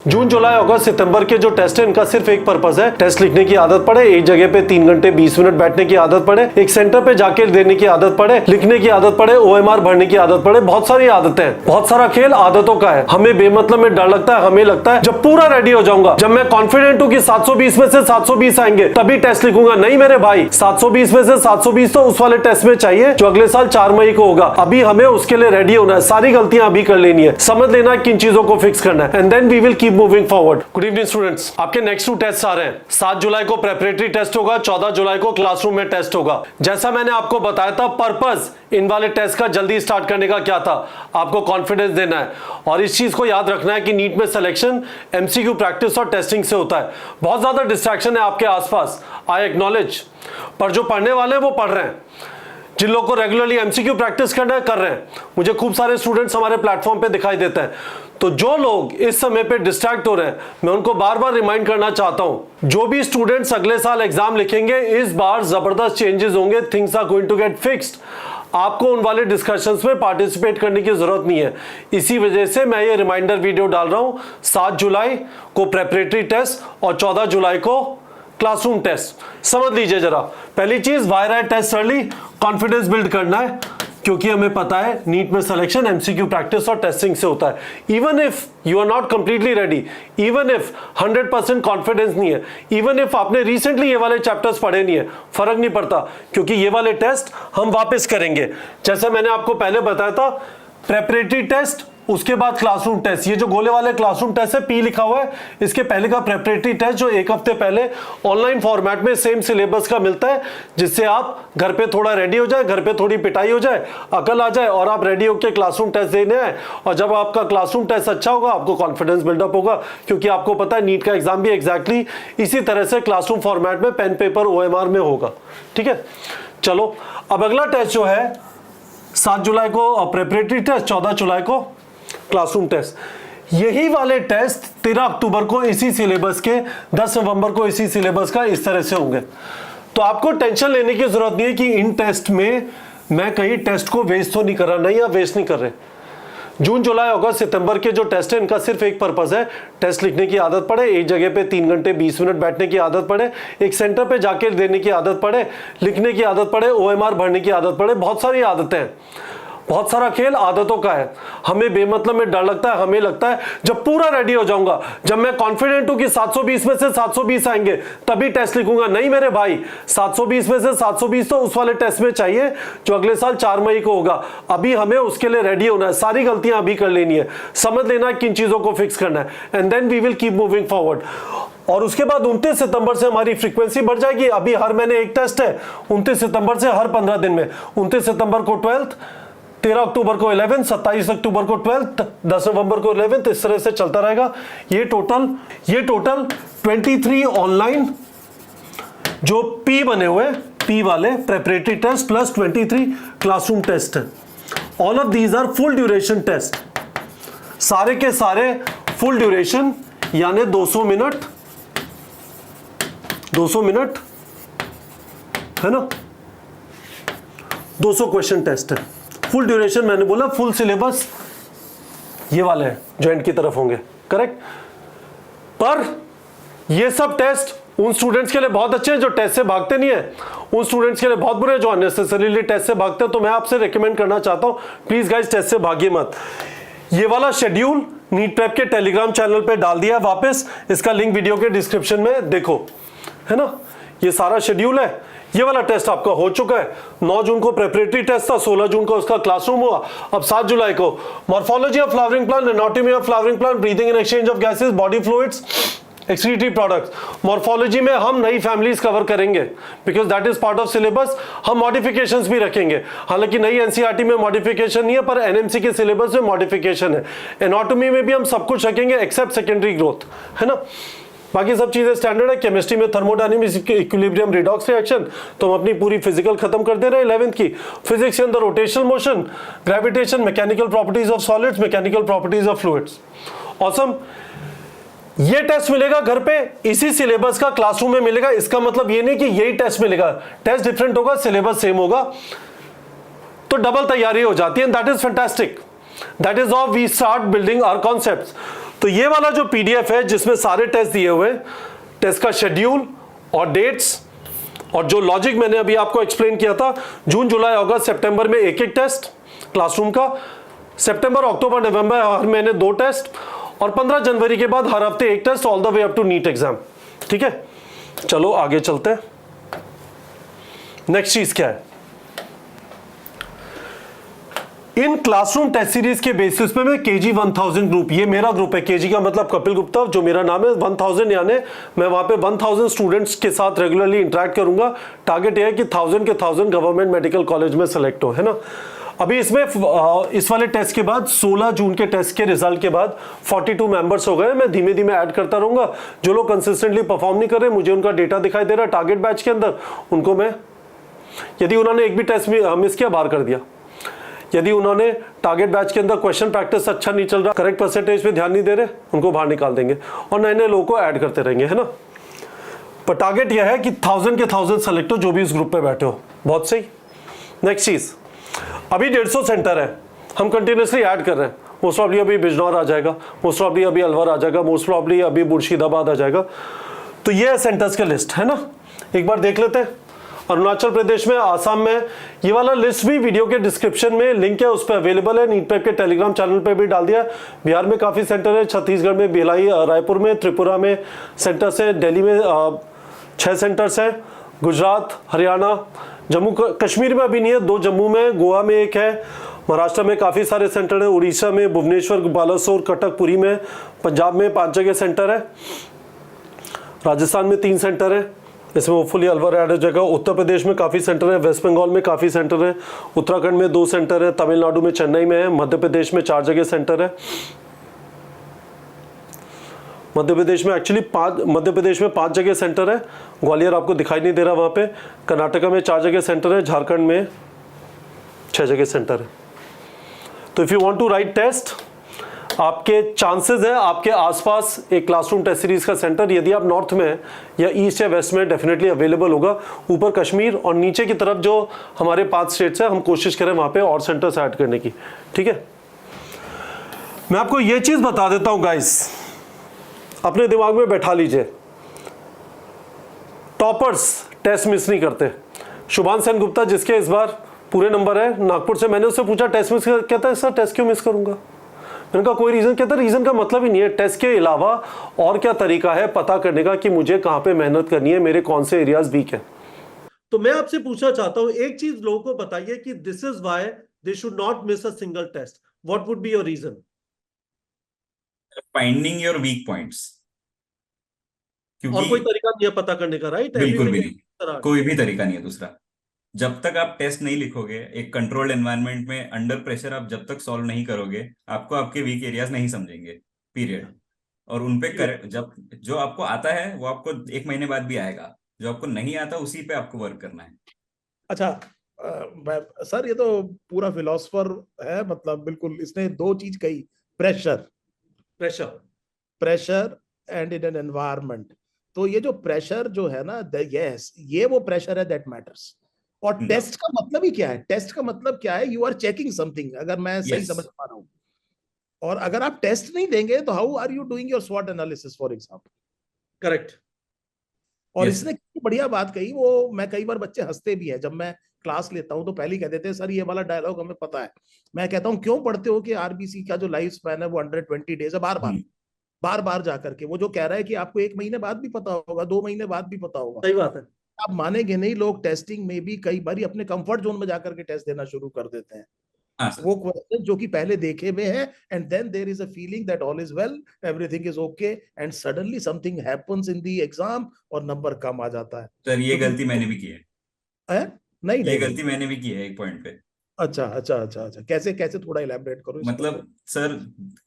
जून जुलाई अगस्त सितंबर के जो टेस्ट है इनका सिर्फ एक पर्पस है, टेस्ट लिखने की आदत पड़े, एक जगह पे 3 घंटे 20 मिनट बैठने की आदत पड़े, एक सेंटर पे जाके देने की आदत पड़े, लिखने की आदत पड़े, ओएमआर भरने की आदत पड़े। बहुत सारी आदतें हैं, बहुत सारा खेल आदतों का है। हमें बेमतलब में डर लगता है, हमें लगता है जब पूरा रेडी हो जाऊंगा, जब मैं कॉन्फिडेंट हूं कि 720 में से 720 आएंगे तभी टेस्ट लिखूंगा। नहीं मेरे भाई, 720 में से 720 तो उस वाले टेस्ट में चाहिए जो अगले साल 4 मई को होगा। अभी हमें उसके लिए रेडी होना है, सारी गलतियां अभी कर लेनी है, समझ लेना किन चीजों को फिक्स करना है, and then we will keep moving forward. Good evening students, आपके नेक्स्ट 2 टेस्ट आ रहे हैं। 7 जुलाई को प्रेपरेटरी टेस्ट होगा, 14 जुलाई को क्लासरूम में टेस्ट होगा। जैसा मैंने आपको बताया था, पर्पस इन वाले टेस्ट का जल्दी स्टार्ट करने का क्या था, आपको कॉन्फिडेंस देना है और इस चीज को याद रखना है कि नीट में सिलेक्शन एमसीक्यू प्रैक्टिस और टेस्टिंग से होता है। बहुत ज्यादा डिस्ट्रैक्शन है आपके आसपास, आई एक्नॉलेज, पर जो पढ़ने वाले हैं वो पढ़ रहे हैं। जिन लोगों को रेगुलरली एमसीक्यू प्रैक्टिस करना है कर रहे हैं। मुझे खूब सारे स्टूडेंट्स हमारे प्लेटफॉर्म पे दिखाई देते हैं। तो जो लोग इस समय पे डिस्ट्रैक्ट हो रहे हैं, मैं उनको बार बार रिमाइंड करना चाहता हूं, जो भी स्टूडेंट्स अगले साल एग्जाम लिखेंगे, इस बार जबरदस्त चेंजेस होंगे, things are going to get fixed. आपको उन वाले डिस्कशंस में पार्टिसिपेट करने की जरूरत नहीं है। इसी वजह से मैं ये रिमाइंडर वीडियो डाल रहा हूं। 7 जुलाई को प्रेपरेटरी टेस्ट और 14 जुलाई को क्लासरूम टेस्ट। समझ लीजिए जरा, पहली चीज why write test early, confidence build करना है, क्योंकि हमें पता है नीट में सिलेक्शन एमसीक्यू प्रैक्टिस और टेस्टिंग से होता है। Even if you are not completely ready, even if 100% confidence नहीं है, इवन इफ आपने रिसेंटली ये वाले चैप्टर्स पढ़े नहीं है, फर्क नहीं पड़ता, क्योंकि ये वाले टेस्ट हम वापस करेंगे। जैसे मैंने आपको पहले बताया था, प्रेपरेटरी टेस्ट, उसके बाद क्लासरूम टेस्ट। ये जो गोले वाले क्लासरूम टेस्ट है, पी लिखा हुआ है, इसके पहले का प्रेपरेटरी टेस्ट जो 1 हफ्ते पहले ऑनलाइन फॉर्मेट में सेम सिलेबस का मिलता है, जिससे आप घर पे थोड़ा रेडी हो जाए, घर पे थोड़ी पिटाई हो जाए, अकल आ जाए और आप रेडी होकर क्लासरूम टेस्ट देने आए। और जब आपका क्लासरूम टेस्ट अच्छा होगा, आपको कॉन्फिडेंस बिल्डअप होगा, क्योंकि आपको पता है नीट का एग्जाम भी एग्जैक्टली इसी तरह से क्लासरूम फॉर्मेट में पेन पेपर ओएमआर में होगा। ठीक है, चलो अब अगला टेस्ट जो है 7 जुलाई को प्रेपरेटरी टेस्ट, 14 जुलाई को क्लासरूम टेस्ट। यही वाले टेस्ट 13 अक्टूबर को इसी सिलेबस के, 10 नवंबर को इसी सिलेबस का इस तरह से होंगे। तो आपको टेंशन लेने की जरूरत नहीं है कि इन टेस्ट में मैं कहीं टेस्ट को वेस्ट तो नहीं कर रहा, नहीं, या वेस्ट नहीं कर रहे। जून जुलाई अगस्त सितंबर के जो टेस्ट है इनका सिर्फ एक पर्पस है, टेस्ट लिखने की आदत पड़े, एक जगह पे 3 घंटे 20 मिनट बैठने की आदत पड़े, एक सेंटर पे जाके देने की आदत पड़े, लिखने की आदत पड़े, ओएमआर भरने की आदत पड़े। बहुत सारी आदतें हैं, बहुत सारा खेल आदतों का है। हमें बेमतलब में डर लगता है, हमें लगता है जब पूरा रेडी हो जाऊंगा, जब मैं कॉन्फिडेंट हूं कि 720 में से 720 आएंगे तभी टेस्ट लिखूंगा। नहीं मेरे भाई, 720 में से 720 तो उस वाले टेस्ट में चाहिए जो अगले साल 4 मई को होगा। अभी हमें उसके लिए रेडी होना है, सारी गलतियां अभी कर लेनी है, समझ लेना किन चीजों को फिक्स करना है, and then we will keep moving forward. और उसके बाद 29 सितंबर से हमारी फ्रीक्वेंसी बढ़ जाएगी। अभी हर महीने एक टेस्ट है, 29 सितंबर से हर 15 दिन में। 29 सितंबर को 12th, 13 अक्टूबर को 11th, 27 अक्टूबर को 12th, 10 नवंबर को 11th, इस तरह से चलता रहेगा। ये टोटल 23 ऑनलाइन जो पी बने हुए, पी वाले preparatory test plus 23 classroom test है। All of these are full duration test, सारे के सारे फुल ड्यूरेशन, यानी 200 मिनट है ना, 200 क्वेश्चन टेस्ट है। फुल ड्यूरेशन मैंने बोला, फुल सिलेबस ये वाले हैं जो एंड की तरफ होंगे, करेक्ट। पर ये सब टेस्ट उन स्टूडेंट्स के लिए बहुत अच्छे हैं जो टेस्ट से भागते नहीं है, उन स्टूडेंट्स के लिए बहुत बुरे जो अननेसेसरीली टेस्ट से भागते हैं। तो मैं आपसे रिकमेंड करना चाहता हूं, प्लीज गाइस टेस्ट से भागिए मत। ये वाला शेड्यूल नीट प्रेप के टेलीग्राम चैनल पे डाल दिया है वापस, इसका लिंक वीडियो के डिस्क्रिप्शन में देखो, है ना। ये सारा शेड्यूल है। ये वाला टेस्ट आपका हो चुका है। 9 जून को प्रेपरेटरी टेस्ट था, 16 जून को उसका क्लासरूम हुआ। अब 7 जुलाई को morphology of flowering plant, anatomy of flowering plant, breathing and exchange of gases, body fluids, excretory products. Morphology में हम नई फैमिलीज कवर करेंगे, because that is part of syllabus. हम मॉडिफिकेशंस भी रखेंगे, हालांकि नई एनसीईआरटी में मॉडिफिकेशन नहीं है, पर एनएमसी के सिलेबस में मॉडिफिकेशन है। एनाटॉमी में भी हम सब कुछ रखेंगे एक्सेप्ट सेकेंडरी ग्रोथ, है ना। बाकी सब चीजें स्टैंडर्ड है। केमिस्ट्री में थर्मोडायनेमिक्स, इक्विलिब्रियम, रिडॉक्स रिएक्शन, तो हम अपनी पूरी फिजिकल खत्म कर दे रहे हैं 11th की। फिजिक्स के अंदर rotational motion, gravitation, mechanical properties of solids, mechanical properties of fluids. Awesome. ये टेस्ट मिलेगा घर पे, इसी सिलेबस का क्लासरूम में मिलेगा। इसका मतलब ये नहीं कि यही टेस्ट मिलेगा, टेस्ट डिफरेंट होगा, सिलेबस सेम होगा, तो डबल तैयारी हो जाती है। That is fantastic, that is how we start building our concepts. तो ये वाला जो पीडीएफ है जिसमें सारे टेस्ट दिए हुए हैं, टेस्ट का शेड्यूल और डेट्स और जो लॉजिक मैंने अभी आपको एक्सप्लेन किया था, जून जुलाई अगस्त सितंबर में एक एक टेस्ट क्लासरूम का, सितंबर अक्टूबर नवंबर हर महीने 2 टेस्ट और 15 जनवरी के बाद हर हफ्ते एक test all the way up to NEET exam. ठीक है, चलो आगे चलते हैं। नेक्स्ट चीज क्या है, इन क्लासरूम टेस्ट सीरीज के बेसिस पे मैं केजी 1000 ग्रुप, ये मेरा ग्रुप है, केजी का मतलब कपिल गुप्ता, जो मेरा नाम है, 1000 यानी मैं वहां पे 1000 स्टूडेंट्स के साथ रेगुलरली इंटरेक्ट करूंगा। टारगेट ये है कि 1000 के 1000 गवर्नमेंट मेडिकल कॉलेज में सेलेक्ट हो, है ना। अभी इसमें इस वाले टेस्ट के बाद 16 जून के टेस्ट के रिजल्ट के बाद 42 मेंबर्स हो गए। मैं धीमे धीमे ऐड करता रहूंगा। जो लोग कंसिस्टेंटली परफॉर्म नहीं कर रहे, मुझे उनका डेटा दिखाई दे रहा है टारगेट बैच के अंदर, उनको मैं, यदि उन्होंने एक भी टेस्ट मिस किया, बाहर कर दिया। यदि उन्होंने टारगेट बैच के अंदर क्वेश्चन प्रैक्टिस अच्छा नहीं चल रहा, करेक्ट परसेंटेज पे ध्यान नहीं दे रहे, उनको बाहर निकाल देंगे और नए नए लोगों को ऐड करते रहेंगे, है ना। पर टारगेट यह है कि 1000 के 1000 सेलेक्ट हो जो भी इस ग्रुप पे बैठे हो। बहुत सही। नेक्स्ट चीज, अभी 150 सेंटर है, हम कंटिन्यूसली ऐड कर रहे हैं। मोस्ट प्रॉब्ली अभी बिजनौर आ जाएगा, मोस्ट प्रॉब्ली अभी अलवर आ जाएगा, मोस्ट प्रॉब्ली अभी मुर्शिदाबाद आ जाएगा। तो ये है सेंटर्स का लिस्ट, है ना। एक बार देख लेते हैं। अरुणाचल प्रदेश में, आसाम में, ये वाला लिस्ट भी वीडियो के डिस्क्रिप्शन में लिंक है, उस पर अवेलेबल है। नीट पेप के टेलीग्राम चैनल पे भी डाल दिया। बिहार में काफ़ी सेंटर है, छत्तीसगढ़ में भिलाई, रायपुर में, त्रिपुरा में सेंटर्स है, दिल्ली में 6 सेंटर्स हैं, गुजरात, हरियाणा, जम्मू कश्मीर में अभी नहीं है, 2 जम्मू में, गोवा में 1 है, महाराष्ट्र में काफ़ी सारे सेंटर हैं, उड़ीसा में, भुवनेश्वर, बालासोर, कटक, पुरी में, पंजाब में 5 जगह सेंटर है, राजस्थान में 3 सेंटर है, इसमें होपफुली अलवर ऐड हो जाएगा। उत्तर प्रदेश में काफ़ी सेंटर है, वेस्ट बंगाल में काफ़ी सेंटर है, उत्तराखंड में 2 सेंटर है, तमिलनाडु में, चेन्नई में है, मध्य प्रदेश में 4 जगह सेंटर है। मध्य प्रदेश में एक्चुअली 5 जगह सेंटर है, ग्वालियर आपको दिखाई नहीं दे रहा वहाँ पे। कर्नाटका में 4 जगह सेंटर है, झारखंड में 6 जगह सेंटर है। तो if you want to write test, आपके चांसेस है आपके आसपास एक क्लासरूम टेस्ट सीरीज का सेंटर, यदि आप नॉर्थ में है या ईस्ट या वेस्ट में, डेफिनेटली अवेलेबल होगा। ऊपर कश्मीर और नीचे की तरफ जो हमारे 5 स्टेट्स है, हम कोशिश करें वहाँ पे और सेंटर्स ऐड करने की। ठीक है, मैं आपको ये चीज़ बता देता हूँ गाइस, अपने दिमाग में बैठा लीजिए, टॉपर्स टेस्ट मिस नहीं करते। शुभान सेन गुप्ता, जिसके इस बार पूरे नंबर है, नागपुर से, मैंने उससे पूछा टेस्ट मिस, कहता है सर टेस्ट क्यों मिस करूंगा। मैंने कहा कोई रीजन, कहता रीजन का मतलब ही नहीं है, टेस्ट के अलावा और क्या तरीका है पता करने का कि मुझे कहां पे मेहनत करनी है, मेरे कौन से एरियाज वीक है। तो मैं आपसे पूछना चाहता हूं, एक चीज लोगों को बताइए कि this is why they should not miss a single test. What would be your reason? Finding your weak points. और कोई तरीका नहीं है पता करने का, राइट? बिल्कुल भी नहीं, कोई भी तरीका नहीं है दूसरा। जब तक आप टेस्ट नहीं लिखोगे एक कंट्रोल्ड एनवायरनमेंट में अंडर प्रेशर, आप जब तक सॉल्व नहीं करोगे, आपको आपके वीक एरियाज नहीं समझेंगे, पीरियड। और उनपे जब जो आपको आता है वो आपको 1 महीने बाद भी आएगा, जो आपको नहीं आता उसी पे आपको वर्क करना है। अच्छा सर, ये तो पूरा फिलोसफर है, मतलब बिल्कुल इसने 2 चीज कही, pressure pressure and in an environment. तो ये जो प्रेशर जो है ना, यस, ये वो प्रेशर है दैट मैटर्स। और टेस्ट का मतलब ही क्या है? टेस्ट का मतलब क्या है? यू आर चेकिंग समथिंग, अगर मैं सही समझ पा रहा हूं। और अगर आप टेस्ट नहीं देंगे तो how are you doing your स्वॉट एनालिसिस फॉर एग्जांपल? करेक्ट। और इसने कितनी बढ़िया बात कही, वो मैं कई बार बच्चे हंसते भी हैं जब मैं क्लास लेता हूं, तो पहले ही कह देते हैं सर ये वाला डायलॉग हमें पता है। मैं कहता हूं क्यों पढ़ते हो कि आरबीसी का जो लाइफ स्पैन है वो 120 डेज है। बार बार जाकर के वो जो कह रहा है कि आपको 1 महीने बाद भी पता होगा, 2 महीने बाद भी पता होगा। सही बात है। आप मानेंगे नहीं, लोग टेस्टिंग में भी कई बार अपने कंफर्ट जोन में जाकर के टेस्ट देना शुरू कर देते हैं। वो क्वेश्चन जो कि पहले देखे हुए हैं, and then there is a feeling that all is well, everything is okay, and suddenly something happens in the exam और नंबर कम आ जाता है। सर ये गलती मैंने भी की है। नहीं, ये गलती मैंने भी की है एक पॉइंट पे। अच्छा, कैसे कैसे थोड़ा इलैबोरेट करो। मतलब सर,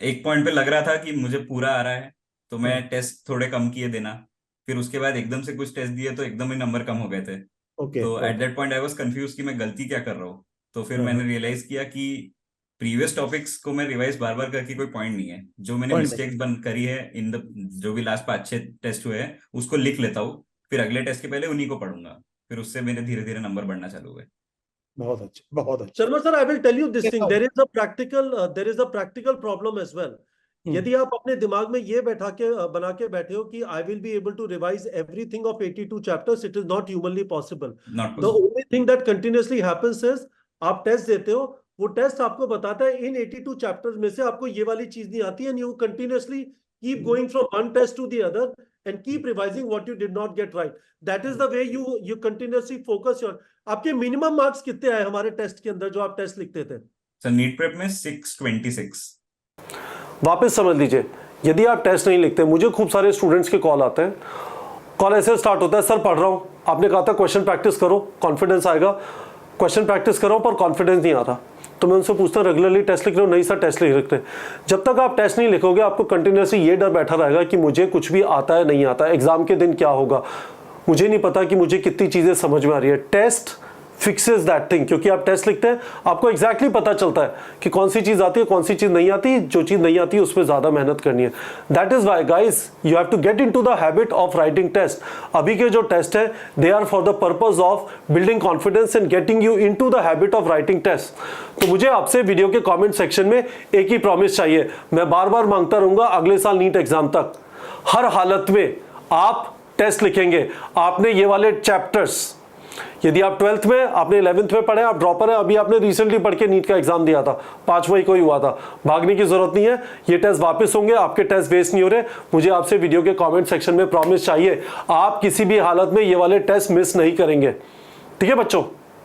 एक पॉइंट पे लग रहा था कि मुझे पूरा आ रहा है, तो मैं टेस्ट थोड़े कम किए देना, फिर उसके बाद एकदम से कुछ टेस्ट दिए तो एकदम ही नंबर कम हो गए थे। तो at that point I was confuse कि मैं गलती क्या कर रहा हूँ। तो फिर मैंने रियलाइज किया कि प्रीवियस टॉपिक्स को मैं रिवाइज बार बार करके कोई पॉइंट नहीं है। जो मैंने मिस्टेक्स बंद करी है इन द जो भी लास्ट 5-6 टेस्ट हुए हैं उसको लिख लेता हूँ, फिर अगले टेस्ट के पहले उन्हीं को पढ़ूंगा, फिर उससे मेरे धीरे धीरे नंबर बढ़ना चालू हुए। बहुत अच्छा। Sharma sir, I will tell you this thing. There is a practical problem as well. यदि आप अपने दिमाग में ये बना के बैठे हो कि I will be able to revise everything of 82 chapters, it is not humanly possible. The only thing that continuously happens is आप टेस्ट देते हो, वो टेस्ट आपको बताता है इन 82 चैप्टर्स में से आपको ये वाली चीज नहीं आती, and you continuously keep going from one test to the other and keep revising what you did not get right. That is the way you continuously focus your. आपके मिनिमम मार्क्स कितने आए हमारे टेस्ट के अंदर जो आप test लिखते थे? सर नीट प्रेप में 626. वापस समझ लीजिए, यदि आप टेस्ट नहीं लिखते, मुझे खूब सारे स्टूडेंट्स के कॉल आते हैं. कॉल ऐसे स्टार्ट होता है, सर पढ़ रहा हूं, आपने कहा था क्वेश्चन प्रैक्टिस करो, कॉन्फिडेंस आएगा. क्वेश्चन प्रैक्टिस करो पर कॉन्फिडेंस नहीं आता. तो मैं उनसे पूछता हूँ रेगुलरली टेस्ट लिख रहे हो? नहीं सर टेस्ट लिख रखते. जब तक आप टेस्ट नहीं लिखोगे आपको कंटिन्यूसली ये डर बैठा रहेगा कि मुझे कुछ भी आता है नहीं आता, एग्जाम के दिन क्या होगा, मुझे नहीं पता कि मुझे कितनी चीजें समझ में आ रही है. टेस्ट फिक्सेस दैट थिंग, क्योंकि आप टेस्ट लिखते हैं आपको एग्जैक्टली पता चलता है कि कौन सी चीज आती है कौन सी चीज नहीं आती. जो चीज नहीं आती है उस पर ज्यादा मेहनत करनी है. That is why guys you have to get into the habit of writing test. अभी के जो टेस्ट है they are for the purpose of building confidence and getting you into the habit of writing test. तो मुझे आपसे video के comment section में एक ही प्रॉमिस चाहिए, मैं बार बार मांगता रहूंगा अगले साल नीट एग्जाम तक हर हालत में आप टेस्ट लिखेंगे. आपने ये वाले चैप्टर्स, यदि आप 12th में, आपने 11th में पढ़े, आप ड्रॉपर है, अभी आपने रिसेंटली पढ़ के नीट का एग्जाम दिया था, 5 मई को ही हुआ था, भागने की जरूरत नहीं है. ये टेस्ट वापस होंगे, आपके टेस्ट वेस्ट नहीं हो रहे. मुझे आपसे वीडियो के कमेंट सेक्शन में प्रॉमिस चाहिए आप किसी भी हालत में ये वाले टेस्ट मिस नहीं करेंगे. ठीक है बच्चों?